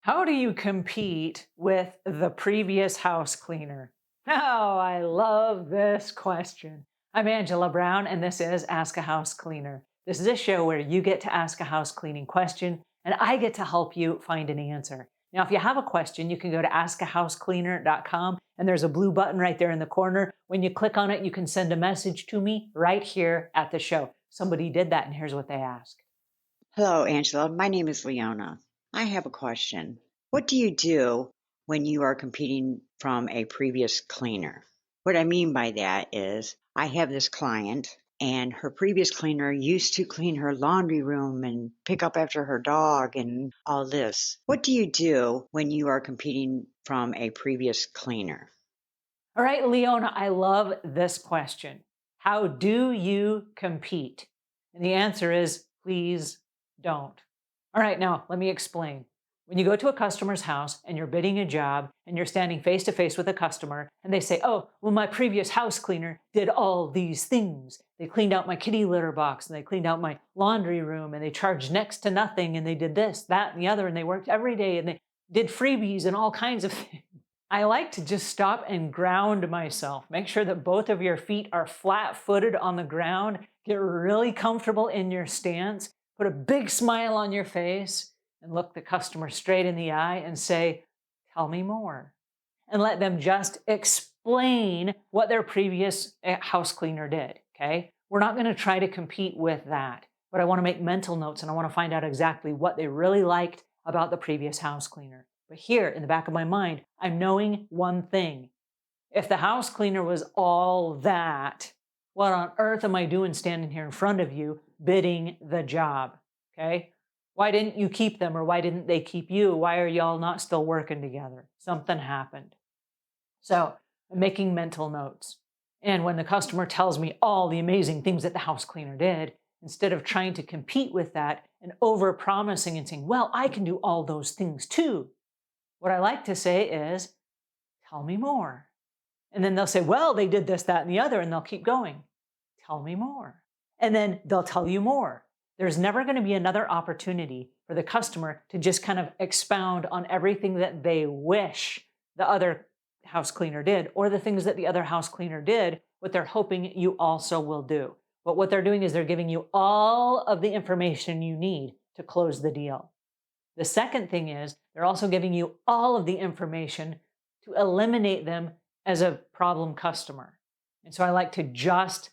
How do you compete with the previous house cleaner? Oh, I love this question. I'm Angela Brown, and this is Ask a House Cleaner. This is a show where you get to ask a house cleaning question, and I get to help you find an answer. Now, if you have a question, you can go to askahousecleaner.com, and there's a blue button right there in the corner. When you click on it, you can send a message to me right here at the show. Somebody did that, and here's what they asked. Hello, Angela. My name is Leona. I have a question. What do you do when you are competing from a previous cleaner? What I mean by that is I have this client and her previous cleaner used to clean her laundry room and pick up after her dog and all this. What do you do when you are competing from a previous cleaner? All right, Leona, I love this question. How do you compete? And the answer is please don't. All right, now let me explain. When you go to a customer's house and you're bidding a job and you're standing face to face with a customer and they say, oh, well, my previous house cleaner did all these things. They cleaned out my kitty litter box and they cleaned out my laundry room and they charged next to nothing and they did this, that, and the other, and they worked every day and they did freebies and all kinds of things. I like to just stop and ground myself. Make sure that both of your feet are flat footed on the ground. Get really comfortable in your stance. Put a big smile on your face and look the customer straight in the eye and say, tell me more. And let them just explain what their previous house cleaner did. Okay. We're not going to try to compete with that, but I want to make mental notes and I want to find out exactly what they really liked about the previous house cleaner. But here in the back of my mind, I'm knowing one thing. If the house cleaner was all that, what on earth am I doing standing here in front of you bidding the job? Okay. Why didn't you keep them or why didn't they keep you? Why are y'all not still working together? Something happened. So I'm making mental notes. And when the customer tells me all the amazing things that the house cleaner did, instead of trying to compete with that and over promising and saying, well, I can do all those things too. What I like to say is, tell me more. And then they'll say, well, they did this, that, and the other, and they'll keep going. Tell me more. And then they'll tell you more. There's never going to be another opportunity for the customer to just kind of expound on everything that they wish the other house cleaner did, or the things that the other house cleaner did, what they're hoping you also will do. But what they're doing is they're giving you all of the information you need to close the deal. The second thing is they're also giving you all of the information to eliminate them as a problem customer. And so I like to just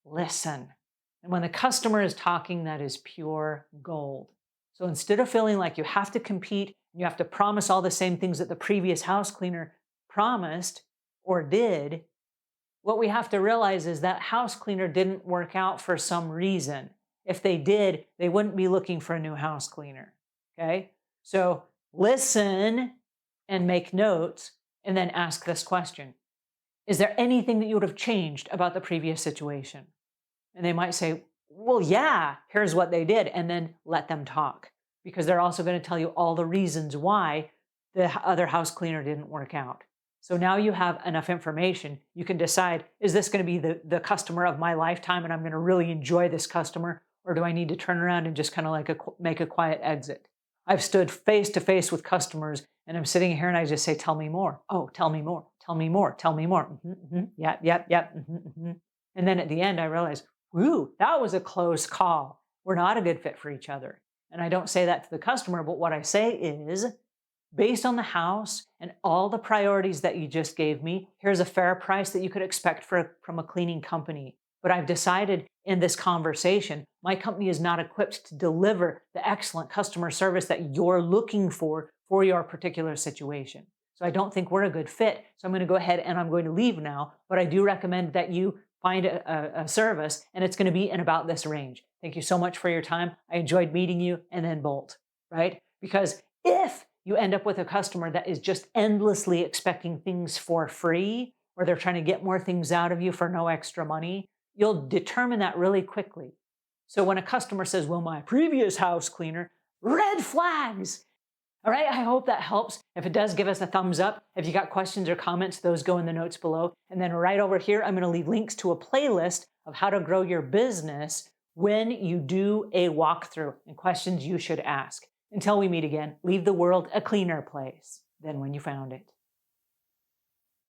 listen. And when the customer is talking, that is pure gold. So instead of feeling like you have to compete, you have to promise all the same things that the previous house cleaner promised or did, what we have to realize is that house cleaner didn't work out for some reason. If they did, they wouldn't be looking for a new house cleaner. Okay? So listen and make notes and then ask this question. Is there anything that you would have changed about the previous situation? And they might say, well, yeah, here's what they did. And then let them talk because they're also going to tell you all the reasons why the other house cleaner didn't work out. So now you have enough information. You can decide, is this going to be the customer of my lifetime and I'm going to really enjoy this customer? Or do I need to turn around and just kind of like make a quiet exit? I've stood face to face with customers and I'm sitting here and I just say, tell me more. Oh, tell me more. Tell me more. Tell me more. Yep, yep, yep. And then at the end, I realize, whew, that was a close call. We're not a good fit for each other. And I don't say that to the customer, but what I say is, based on the house and all the priorities that you just gave me, here's a fair price that you could expect from a cleaning company. But I've decided in this conversation, my company is not equipped to deliver the excellent customer service that you're looking for your particular situation. So I don't think we're a good fit. So I'm going to go ahead and I'm going to leave now. But I do recommend that you find a service and it's going to be in about this range. Thank you so much for your time. I enjoyed meeting you, and then bolt, right? Because if you end up with a customer that is just endlessly expecting things for free, or they're trying to get more things out of you for no extra money, you'll determine that really quickly. So when a customer says, well, my previous house cleaner, red flags. All right, I hope that helps. If it does, give us a thumbs up. If you got questions or comments, those go in the notes below. And then right over here, I'm going to leave links to a playlist of how to grow your business when you do a walkthrough and questions you should ask. Until we meet again, leave the world a cleaner place than when you found it.